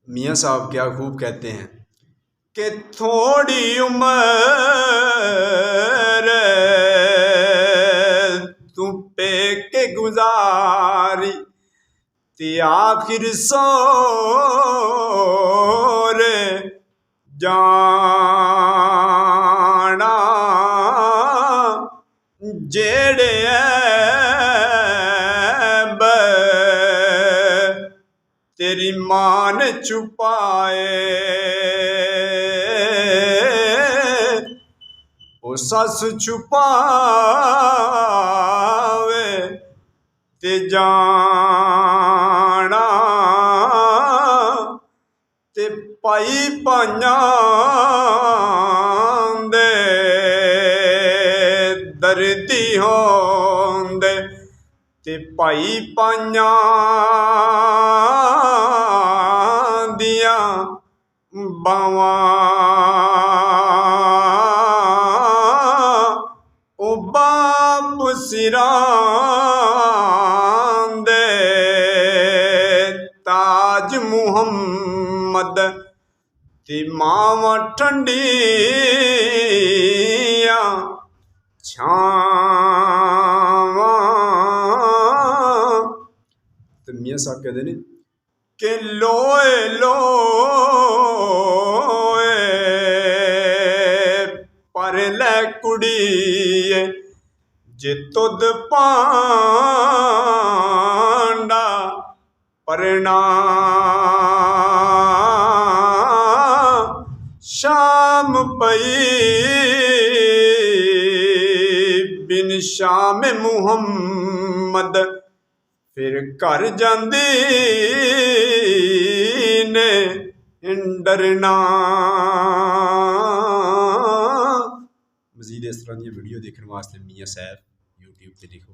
मियाँ साहब क्या खूब कहते हैं कि थोड़ी उम्र तू पे के गुजारी ते आखिर सोर जाना जेड़े तेरी मां ने छुपाए ओ सस छुपावे ते जाना ते पाई पाइयां दे दर्दी होंदे ते पाई पाइयां दिया बावां ओ बाप सिरां दे ताज मुहम्मद ते मावां ठंडियां छावां। तो मियाँ साहब कहते ने कि लोए लोए पर लै कुड़िए जे तुद पांडा परना शाम पई बिन शाम मुहम्मद फिर घर जांदी ने डरना। मजीद इस तरह दी वीडियो देखने वास्ते मियाँ साहब यूट्यूब पे लिखो।